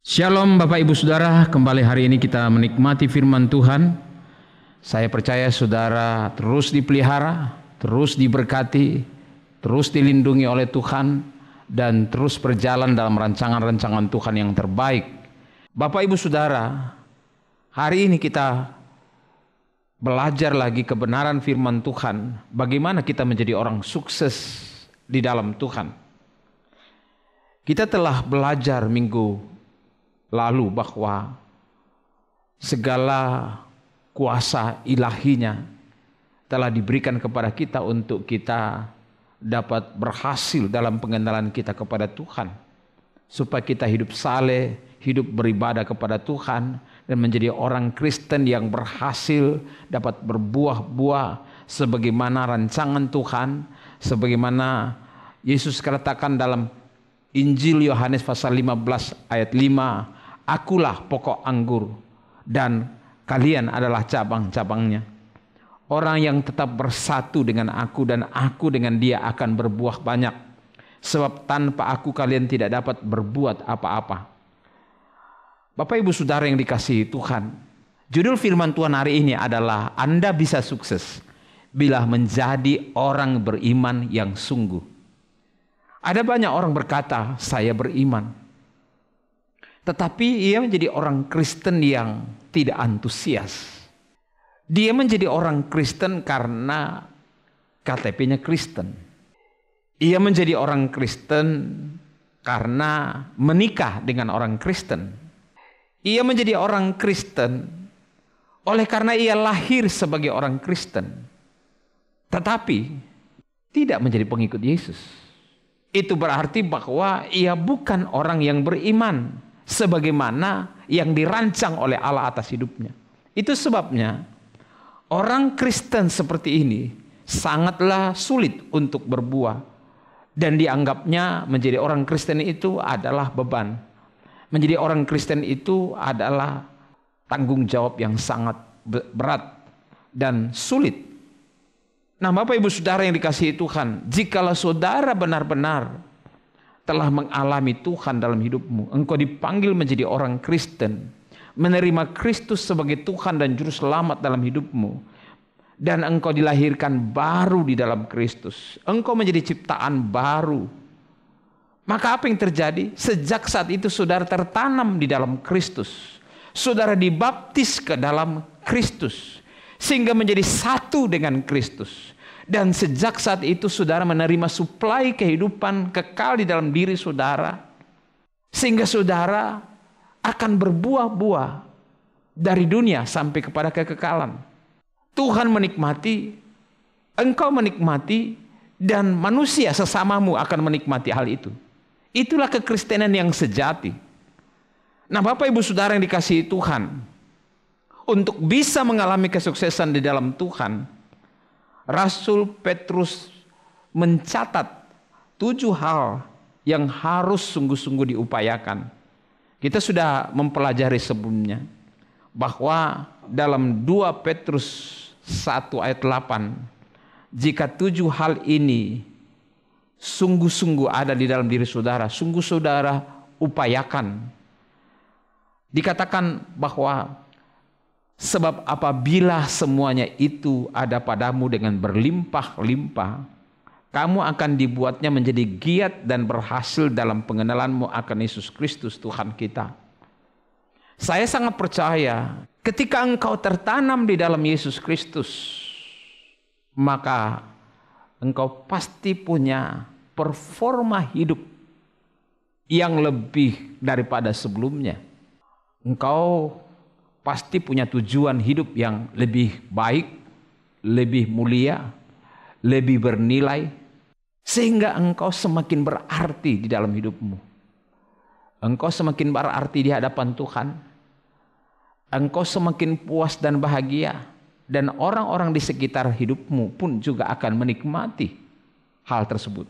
Shalom Bapak Ibu Saudara, kembali hari ini kita menikmati firman Tuhan. Saya percaya saudara terus dipelihara, terus diberkati, terus dilindungi oleh Tuhan, dan terus berjalan dalam rancangan-rancangan Tuhan yang terbaik. Bapak Ibu Saudara, hari ini kita belajar lagi kebenaran firman Tuhan, bagaimana kita menjadi orang sukses di dalam Tuhan. Kita telah belajar minggu lalu bahwa segala kuasa ilahinya telah diberikan kepada kita untuk kita dapat berhasil dalam pengenalan kita kepada Tuhan, supaya kita hidup saleh, hidup beribadah kepada Tuhan, dan menjadi orang Kristen yang berhasil dapat berbuah-buah sebagaimana rancangan Tuhan, sebagaimana Yesus katakan dalam Injil Yohanes pasal 15 ayat 5, "Akulah pokok anggur dan kalian adalah cabang-cabangnya. Orang yang tetap bersatu dengan aku dan aku dengan dia akan berbuah banyak. Sebab tanpa aku kalian tidak dapat berbuat apa-apa." Bapak Ibu Saudara yang dikasihi Tuhan, judul firman Tuhan hari ini adalah Anda bisa sukses bila menjadi orang beriman yang sungguh. Ada banyak orang berkata, saya beriman. Tetapi ia menjadi orang Kristen yang tidak antusias. Dia menjadi orang Kristen karena KTP-nya Kristen. Ia menjadi orang Kristen karena menikah dengan orang Kristen. Ia menjadi orang Kristen oleh karena ia lahir sebagai orang Kristen, tetapi tidak menjadi pengikut Yesus. Itu berarti bahwa ia bukan orang yang beriman sebagaimana yang dirancang oleh Allah atas hidupnya. Itu sebabnya orang Kristen seperti ini sangatlah sulit untuk berbuah, dan dianggapnya menjadi orang Kristen itu adalah beban. Menjadi orang Kristen itu adalah tanggung jawab yang sangat berat dan sulit. Nah, Bapak Ibu Saudara yang dikasihi Tuhan, jikalau saudara benar-benar telah mengalami Tuhan dalam hidupmu, engkau dipanggil menjadi orang Kristen, menerima Kristus sebagai Tuhan dan Juru Selamat dalam hidupmu, dan engkau dilahirkan baru di dalam Kristus, engkau menjadi ciptaan baru. Maka apa yang terjadi? Sejak saat itu saudara tertanam di dalam Kristus, saudara dibaptis ke dalam Kristus, sehingga menjadi satu dengan Kristus. Dan sejak saat itu saudara menerima suplai kehidupan kekal di dalam diri saudara, sehingga saudara akan berbuah-buah dari dunia sampai kepada kekekalan. Tuhan menikmati, engkau menikmati, dan manusia sesamamu akan menikmati hal itu. Itulah kekristenan yang sejati. Nah, Bapak Ibu Saudara yang dikasihi Tuhan, untuk bisa mengalami kesuksesan di dalam Tuhan, Rasul Petrus mencatat 7 hal yang harus sungguh-sungguh diupayakan. Kita sudah mempelajari sebelumnya bahwa dalam 2 Petrus 1 ayat 8, jika 7 hal ini sungguh-sungguh ada di dalam diri saudara, sungguh saudara upayakan. Dikatakan bahwa sebab apabila semuanya itu ada padamu dengan berlimpah-limpah, kamu akan dibuatnya menjadi giat dan berhasil dalam pengenalanmu akan Yesus Kristus Tuhan kita. Saya sangat percaya ketika engkau tertanam di dalam Yesus Kristus, maka engkau pasti punya performa hidup yang lebih daripada sebelumnya. Engkau pasti punya tujuan hidup yang lebih baik, lebih mulia, lebih bernilai, sehingga engkau semakin berarti di dalam hidupmu. Engkau semakin berarti di hadapan Tuhan. Engkau semakin puas dan bahagia, dan orang-orang di sekitar hidupmu pun juga akan menikmati hal tersebut.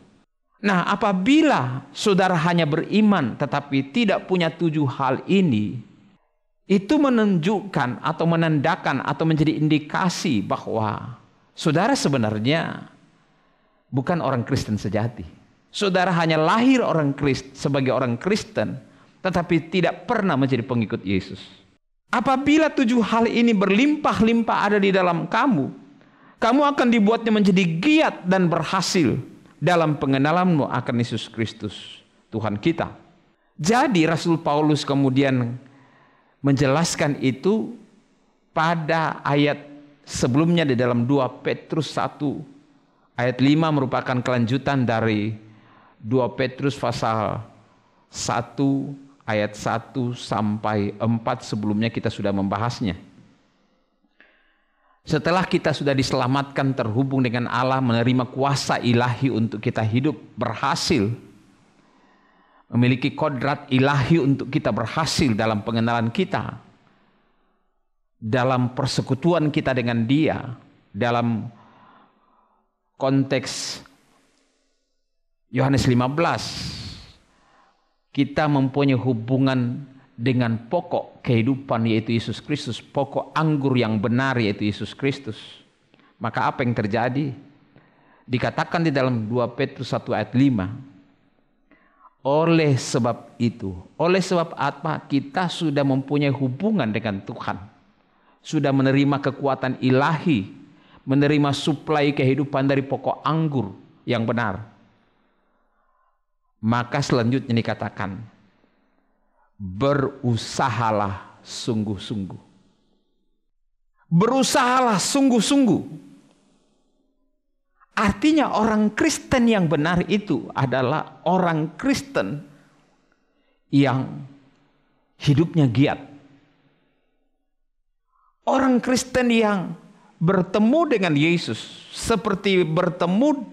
Nah, apabila saudara hanya beriman tetapi tidak punya 7 hal ini, itu menunjukkan atau menandakan atau menjadi indikasi bahwa saudara sebenarnya bukan orang Kristen sejati. Saudara hanya lahir sebagai orang Kristen, tetapi tidak pernah menjadi pengikut Yesus. Apabila 7 hal ini berlimpah-limpah ada di dalam kamu, kamu akan dibuatnya menjadi giat dan berhasil dalam pengenalanmu akan Yesus Kristus, Tuhan kita. Jadi Rasul Paulus kemudian menjelaskan itu pada ayat sebelumnya di dalam 2 Petrus 1 ayat 5 merupakan kelanjutan dari 2 Petrus pasal 1 ayat 1 sampai 4 sebelumnya kita sudah membahasnya. Setelah kita sudah diselamatkan, terhubung dengan Allah, menerima kuasa ilahi untuk kita hidup berhasil, memiliki kodrat ilahi untuk kita berhasil dalam pengenalan kita, dalam persekutuan kita dengan Dia, dalam konteks Yohanes 15, kita mempunyai hubungan dengan pokok kehidupan yaitu Yesus Kristus, pokok anggur yang benar yaitu Yesus Kristus. Maka apa yang terjadi? Dikatakan di dalam 2 Petrus 1 ayat 5, oleh sebab itu, oleh sebab apa? Kita sudah mempunyai hubungan dengan Tuhan, sudah menerima kekuatan ilahi, menerima suplai kehidupan dari pokok anggur yang benar. Maka selanjutnya dikatakan, berusahalah sungguh-sungguh. Berusahalah sungguh-sungguh. Artinya orang Kristen yang benar itu adalah orang Kristen yang hidupnya giat. Orang Kristen yang bertemu dengan Yesus seperti bertemu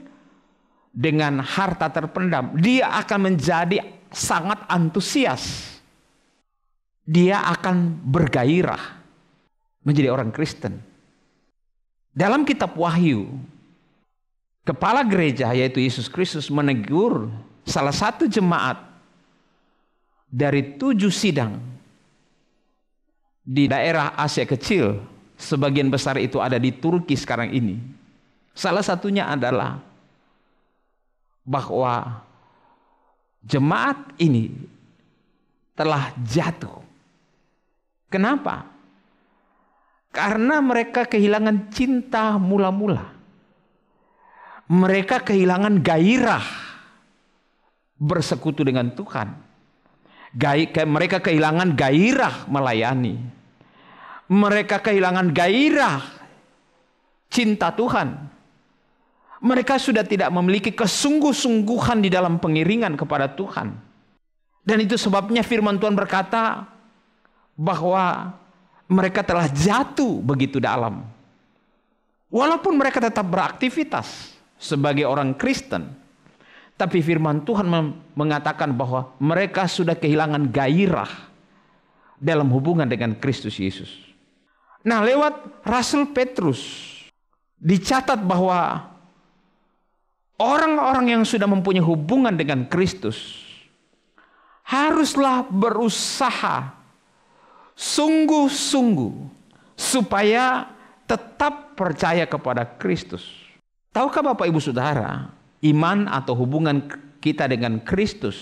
dengan harta terpendam. Dia akan menjadi sangat antusias. Dia akan bergairah menjadi orang Kristen. Dalam kitab Wahyu, kepala gereja yaitu Yesus Kristus menegur salah satu jemaat dari 7 sidang di daerah Asia Kecil. Sebagian besar itu ada di Turki sekarang ini. Salah satunya adalah bahwa jemaat ini telah jatuh. Kenapa? Karena mereka kehilangan cinta mula-mula. Mereka kehilangan gairah bersekutu dengan Tuhan. Mereka kehilangan gairah melayani. Mereka kehilangan gairah cinta Tuhan. Mereka sudah tidak memiliki kesungguh-sungguhan di dalam pengiringan kepada Tuhan. Dan itu sebabnya firman Tuhan berkata bahwa mereka telah jatuh begitu dalam. Walaupun mereka tetap beraktivitas sebagai orang Kristen, tapi firman Tuhan mengatakan bahwa mereka sudah kehilangan gairah dalam hubungan dengan Kristus Yesus. Nah, lewat Rasul Petrus dicatat bahwa orang-orang yang sudah mempunyai hubungan dengan Kristus haruslah berusaha sungguh-sungguh supaya tetap percaya kepada Kristus. Tahukah Bapak Ibu Saudara, iman atau hubungan kita dengan Kristus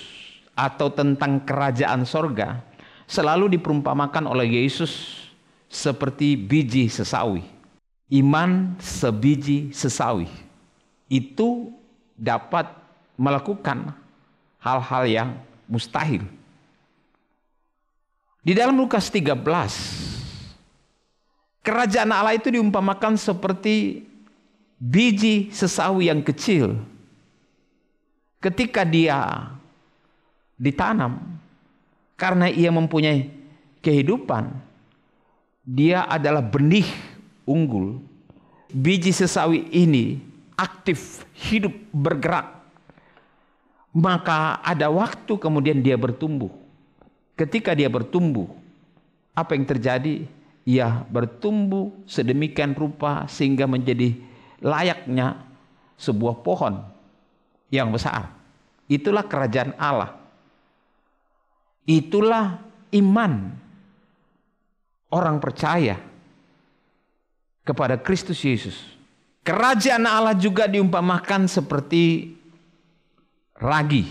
atau tentang kerajaan sorga selalu diperumpamakan oleh Yesus seperti biji sesawi. Iman sebiji sesawi itu dapat melakukan hal-hal yang mustahil. Di dalam Lukas 13, kerajaan Allah itu diumpamakan seperti biji sesawi yang kecil. Ketika dia ditanam, karena ia mempunyai kehidupan, dia adalah benih unggul. Biji sesawi ini aktif, hidup, bergerak. Maka ada waktu kemudian dia bertumbuh. Ketika dia bertumbuh, apa yang terjadi? Ia bertumbuh sedemikian rupa sehingga menjadi layaknya sebuah pohon yang besar. Itulah kerajaan Allah. Itulah iman orang percaya kepada Kristus Yesus. Kerajaan Allah juga diumpamakan seperti ragi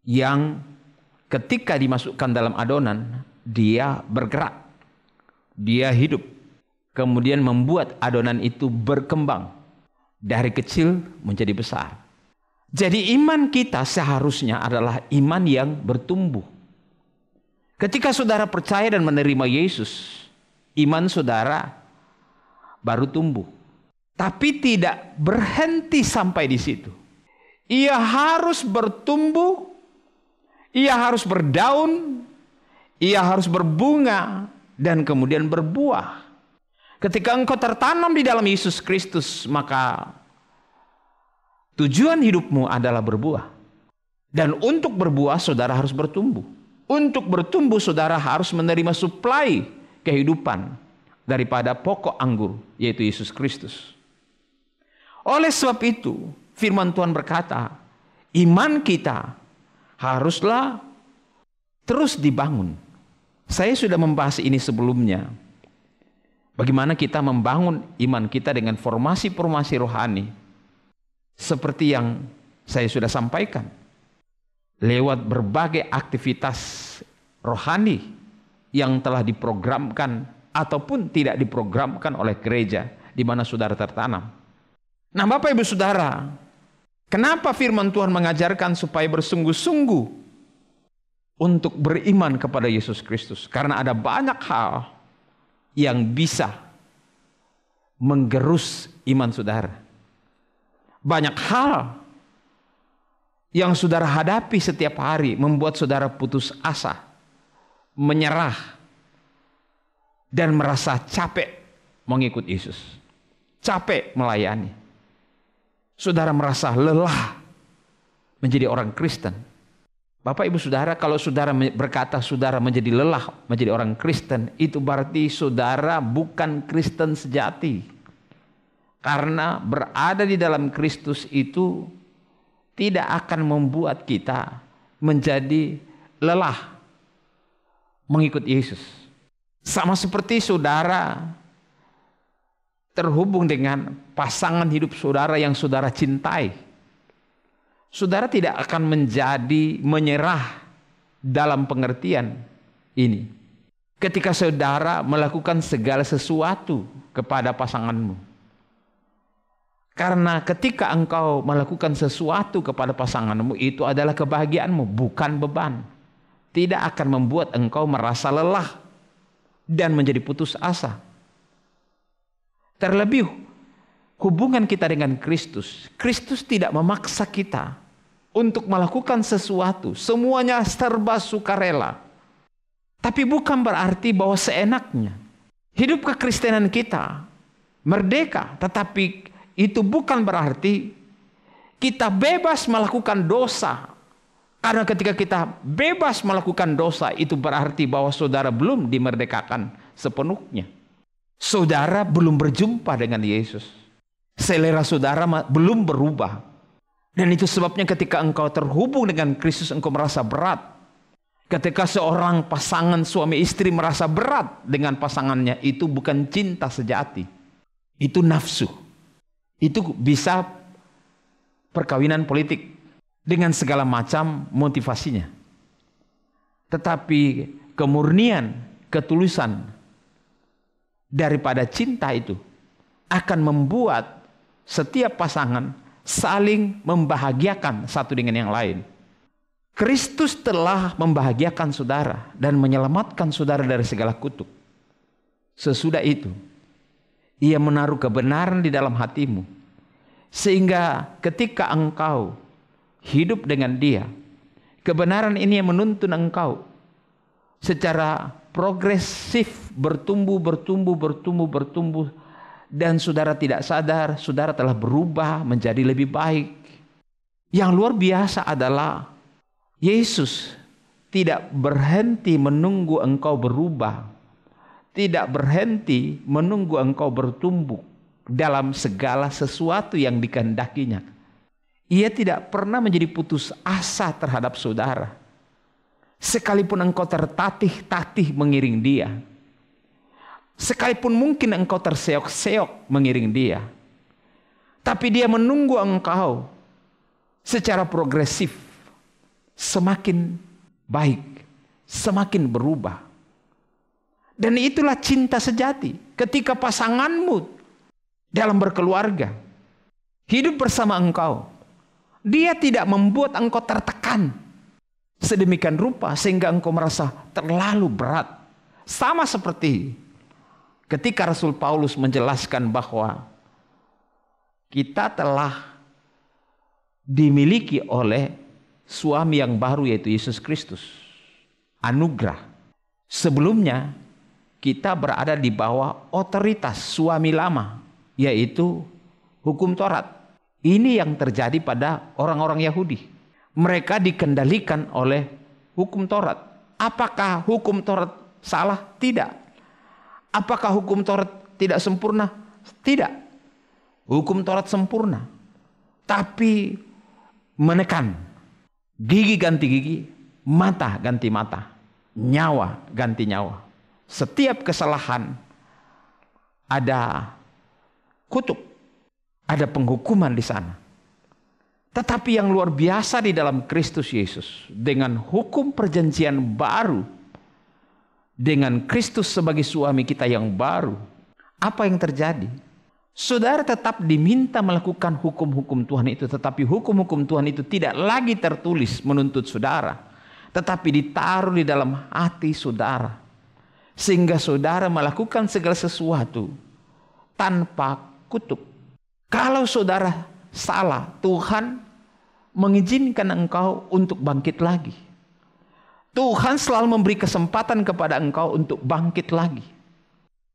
yang ketika dimasukkan dalam adonan, dia bergerak, dia hidup, kemudian membuat adonan itu berkembang dari kecil menjadi besar. Jadi iman kita seharusnya adalah iman yang bertumbuh. Ketika saudara percaya dan menerima Yesus, iman saudara baru tumbuh. Tapi tidak berhenti sampai di situ. Ia harus bertumbuh, ia harus berdaun, ia harus berbunga, dan kemudian berbuah. Ketika engkau tertanam di dalam Yesus Kristus, maka tujuan hidupmu adalah berbuah. Dan untuk berbuah, saudara harus bertumbuh. Untuk bertumbuh, saudara harus menerima suplai kehidupan daripada pokok anggur, yaitu Yesus Kristus. Oleh sebab itu, firman Tuhan berkata, iman kita haruslah terus dibangun. Saya sudah membahas ini sebelumnya. Bagaimana kita membangun iman kita dengan formasi-formasi rohani. Seperti yang saya sudah sampaikan. Lewat berbagai aktivitas rohani yang telah diprogramkan ataupun tidak diprogramkan oleh gereja di mana saudara tertanam. Nah, Bapak Ibu Saudara, kenapa firman Tuhan mengajarkan supaya bersungguh-sungguh untuk beriman kepada Yesus Kristus? Karena ada banyak hal yang bisa menggerus iman saudara. Banyak hal yang saudara hadapi setiap hari membuat saudara putus asa, menyerah, dan merasa capek mengikut Yesus. Capek melayani. Saudara merasa lelah menjadi orang Kristen. Bapak Ibu Saudara, kalau saudara berkata saudara menjadi lelah menjadi orang Kristen, itu berarti saudara bukan Kristen sejati. Karena berada di dalam Kristus itu tidak akan membuat kita menjadi lelah mengikut Yesus. Sama seperti saudara terhubung dengan pasangan hidup saudara yang saudara cintai. Saudara tidak akan menjadi menyerah dalam pengertian ini. Ketika saudara melakukan segala sesuatu kepada pasanganmu. Karena ketika engkau melakukan sesuatu kepada pasanganmu, itu adalah kebahagiaanmu, bukan beban. Tidak akan membuat engkau merasa lelah dan menjadi putus asa. Terlebih hubungan kita dengan Kristus. Kristus tidak memaksa kita untuk melakukan sesuatu. Semuanya serba sukarela. Tapi bukan berarti bahwa seenaknya. Hidup kekristenan kita merdeka, tetapi itu bukan berarti kita bebas melakukan dosa. Karena ketika kita bebas melakukan dosa, itu berarti bahwa saudara belum dimerdekakan sepenuhnya. Saudara belum berjumpa dengan Yesus. Selera saudara belum berubah. Dan itu sebabnya ketika engkau terhubung dengan Kristus, engkau merasa berat. Ketika seorang pasangan suami istri merasa berat dengan pasangannya, itu bukan cinta sejati. Itu nafsu. Itu bisa perkawinan politik dengan segala macam motivasinya. Tetapi kemurnian, ketulusan daripada cinta itu akan membuat setiap pasangan saling membahagiakan satu dengan yang lain. Kristus telah membahagiakan saudara dan menyelamatkan saudara dari segala kutuk. Sesudah itu, Ia menaruh kebenaran di dalam hatimu. Sehingga ketika engkau hidup dengan Dia, kebenaran ini yang menuntun engkau secara progresif bertumbuh. Dan saudara tidak sadar, saudara telah berubah menjadi lebih baik. Yang luar biasa adalah Yesus tidak berhenti menunggu engkau berubah. Tidak berhenti menunggu engkau bertumbuh dalam segala sesuatu yang dikehendakinya. Ia tidak pernah menjadi putus asa terhadap saudara. Sekalipun engkau tertatih-tatih mengiring Dia. Sekalipun mungkin engkau terseok-seok mengiring Dia. Tapi Dia menunggu engkau secara progresif. Semakin baik, semakin berubah. Dan itulah cinta sejati. Ketika pasanganmu dalam berkeluarga hidup bersama engkau, dia tidak membuat engkau tertekan sedemikian rupa sehingga engkau merasa terlalu berat. Sama seperti ketika Rasul Paulus menjelaskan bahwa kita telah dimiliki oleh suami yang baru, yaitu Yesus Kristus. Anugerah. Sebelumnya kita berada di bawah otoritas suami lama, yaitu hukum Taurat. Ini yang terjadi pada orang-orang Yahudi. Mereka dikendalikan oleh hukum Taurat. Apakah hukum Taurat salah? Tidak. Apakah hukum Taurat tidak sempurna? Tidak. Hukum Taurat sempurna. Tapi menekan. Gigi ganti gigi, mata ganti mata, nyawa ganti nyawa. Setiap kesalahan ada kutuk, ada penghukuman di sana. Tetapi yang luar biasa di dalam Kristus Yesus, dengan hukum perjanjian baru, dengan Kristus sebagai suami kita yang baru, apa yang terjadi? Saudara tetap diminta melakukan hukum-hukum Tuhan itu, tetapi hukum-hukum Tuhan itu tidak lagi tertulis menuntut saudara, tetapi ditaruh di dalam hati saudara. Sehingga saudara melakukan segala sesuatu tanpa kutuk. Kalau saudara salah, Tuhan mengizinkan engkau untuk bangkit lagi. Tuhan selalu memberi kesempatan kepada engkau untuk bangkit lagi.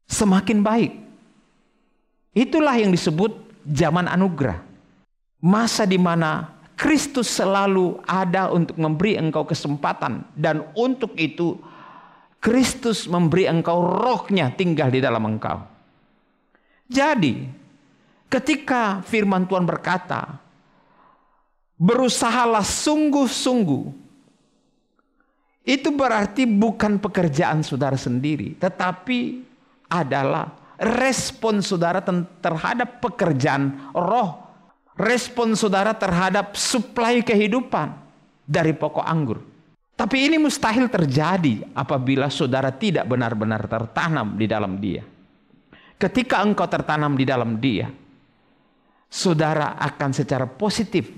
Semakin baik. Itulah yang disebut zaman anugerah. Masa di mana Kristus selalu ada untuk memberi engkau kesempatan. Dan untuk itu Kristus memberi engkau rohnya tinggal di dalam engkau. Jadi ketika firman Tuhan berkata, berusahalah sungguh-sungguh, itu berarti bukan pekerjaan saudara sendiri, tetapi adalah respon saudara terhadap pekerjaan roh. Respon saudara terhadap suplai kehidupan dari pokok anggur. Tapi ini mustahil terjadi apabila saudara tidak benar-benar tertanam di dalam dia. Ketika engkau tertanam di dalam dia, saudara akan secara positif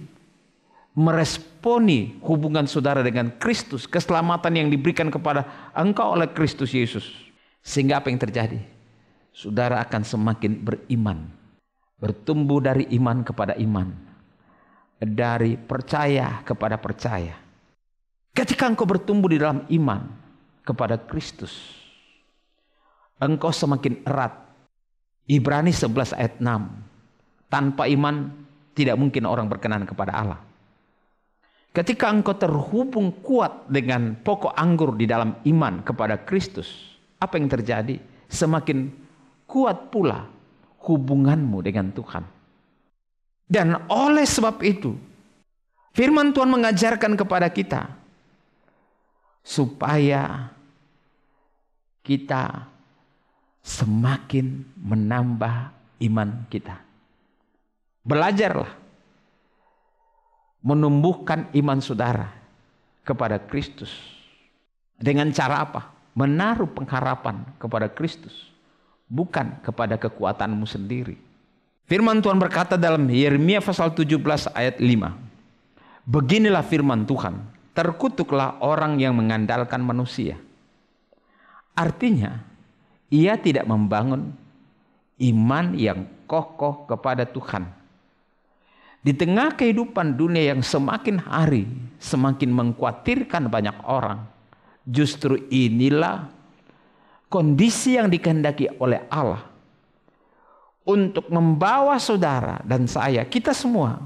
meresponi hubungan saudara dengan Kristus, keselamatan yang diberikan kepada engkau oleh Kristus Yesus. Sehingga apa yang terjadi? Saudara akan semakin beriman, bertumbuh dari iman kepada iman, dari percaya kepada percaya. Ketika engkau bertumbuh di dalam iman kepada Kristus, engkau semakin erat. Ibrani 11 ayat 6. Tanpa iman tidak mungkin orang berkenan kepada Allah. Ketika engkau terhubung kuat dengan pokok anggur di dalam iman kepada Kristus, apa yang terjadi? Semakin kuat pula hubunganmu dengan Tuhan. Dan oleh sebab itu, firman Tuhan mengajarkan kepada kita supaya kita semakin menambah iman kita. Belajarlah menumbuhkan iman saudara kepada Kristus. Dengan cara apa? Menaruh pengharapan kepada Kristus, bukan kepada kekuatanmu sendiri. Firman Tuhan berkata dalam Yeremia pasal 17 ayat 5. Beginilah firman Tuhan. Terkutuklah orang yang mengandalkan manusia. Artinya, ia tidak membangun iman yang kokoh kepada Tuhan. Di tengah kehidupan dunia yang semakin hari semakin mengkhawatirkan banyak orang, justru inilah kondisi yang dikehendaki oleh Allah untuk membawa saudara dan saya, kita semua,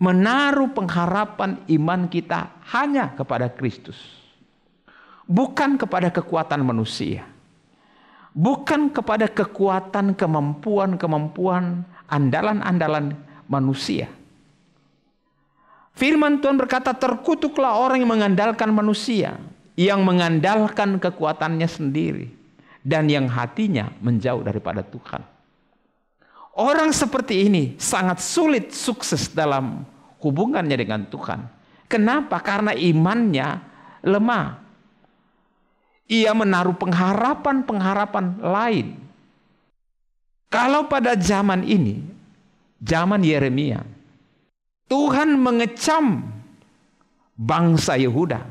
menaruh pengharapan iman kita hanya kepada Kristus. Bukan kepada kekuatan manusia. Bukan kepada kekuatan, kemampuan, andalan-andalan manusia. Firman Tuhan berkata, terkutuklah orang yang mengandalkan manusia, yang mengandalkan kekuatannya sendiri, dan yang hatinya menjauh daripada Tuhan. Orang seperti ini sangat sulit sukses dalam hubungannya dengan Tuhan. Kenapa? Karena imannya lemah. Ia menaruh pengharapan-pengharapan lain. Kalau pada zaman ini, zaman Yeremia, Tuhan mengecam bangsa Yehuda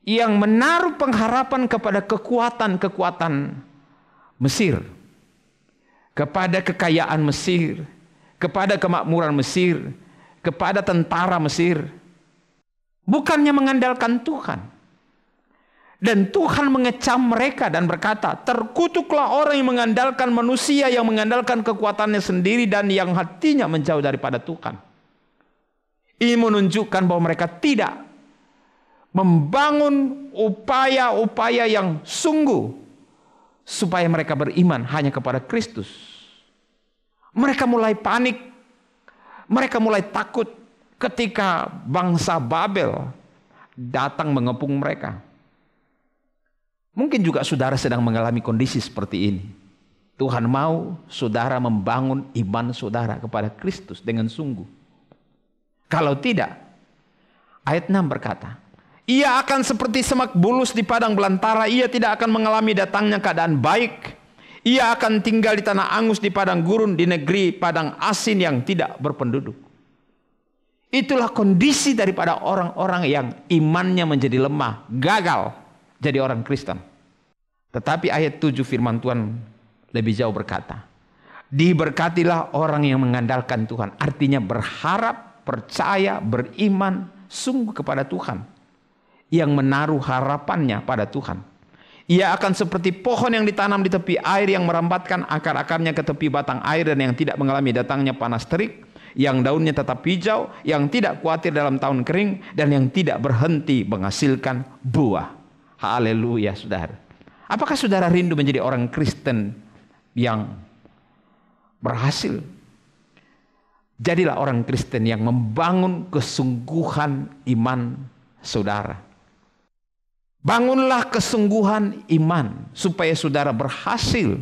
yang menaruh pengharapan kepada kekuatan-kekuatan Mesir, kepada kekayaan Mesir, kepada kemakmuran Mesir, kepada tentara Mesir, bukannya mengandalkan Tuhan. Dan Tuhan mengecam mereka dan berkata, terkutuklah orang yang mengandalkan manusia, yang mengandalkan kekuatannya sendiri dan yang hatinya menjauh daripada Tuhan. Ini menunjukkan bahwa mereka tidak membangun upaya-upaya yang sungguh supaya mereka beriman hanya kepada Kristus. Mereka mulai panik, mereka mulai takut ketika bangsa Babel datang mengepung mereka. Mungkin juga saudara sedang mengalami kondisi seperti ini. Tuhan mau saudara membangun iman saudara kepada Kristus dengan sungguh. Kalau tidak, ayat 6 berkata, ia akan seperti semak bulus di padang belantara, ia tidak akan mengalami datangnya keadaan baik. Ia akan tinggal di tanah angus, di padang gurun, di negeri padang asin yang tidak berpenduduk. Itulah kondisi daripada orang-orang yang imannya menjadi lemah, gagal jadi orang Kristen. Tetapi ayat 7 firman Tuhan lebih jauh berkata, diberkatilah orang yang mengandalkan Tuhan. Artinya berharap, percaya, beriman sungguh kepada Tuhan, yang menaruh harapannya pada Tuhan. Ia akan seperti pohon yang ditanam di tepi air, yang merambatkan akar-akarnya ke tepi batang air, dan yang tidak mengalami datangnya panas terik, yang daunnya tetap hijau, yang tidak khawatir dalam tahun kering, dan yang tidak berhenti menghasilkan buah. Haleluya, saudara. Apakah saudara rindu menjadi orang Kristen yang berhasil? Jadilah orang Kristen yang membangun kesungguhan iman saudara. Bangunlah kesungguhan iman supaya saudara berhasil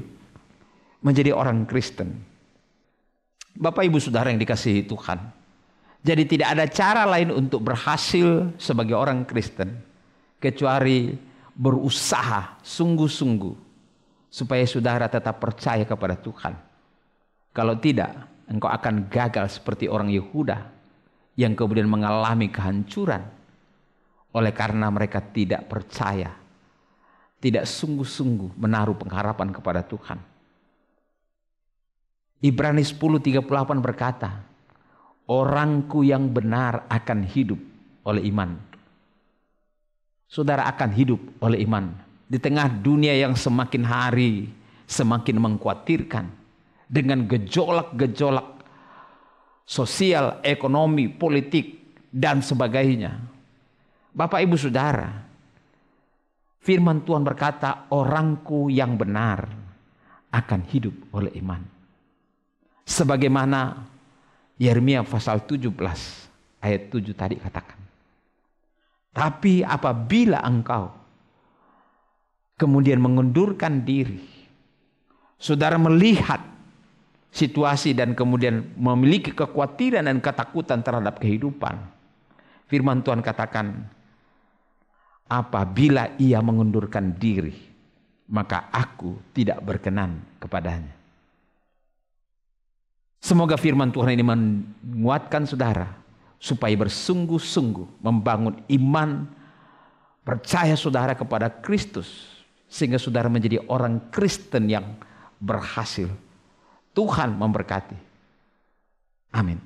menjadi orang Kristen. Bapak ibu saudara yang dikasihi Tuhan, jadi tidak ada cara lain untuk berhasil sebagai orang Kristen kecuali berusaha sungguh-sungguh supaya saudara tetap percaya kepada Tuhan. Kalau tidak, engkau akan gagal seperti orang Yehuda yang kemudian mengalami kehancuran oleh karena mereka tidak percaya, tidak sungguh-sungguh menaruh pengharapan kepada Tuhan. Ibrani 10:38 berkata, orangku yang benar akan hidup oleh iman. Saudara akan hidup oleh iman di tengah dunia yang semakin hari semakin mengkhawatirkan dengan gejolak-gejolak sosial, ekonomi, politik dan sebagainya. Bapak ibu saudara, firman Tuhan berkata, orangku yang benar akan hidup oleh iman. Sebagaimana Yeremia pasal 17 ayat 7 tadi katakan. Tapi apabila engkau kemudian mengundurkan diri, saudara melihat situasi dan kemudian memiliki kekhawatiran dan ketakutan terhadap kehidupan, firman Tuhan katakan, apabila ia mengundurkan diri, maka aku tidak berkenan kepadanya. Semoga firman Tuhan ini menguatkan saudara supaya bersungguh-sungguh membangun iman, percaya saudara kepada Kristus, sehingga saudara menjadi orang Kristen yang berhasil. Tuhan memberkati. Amin.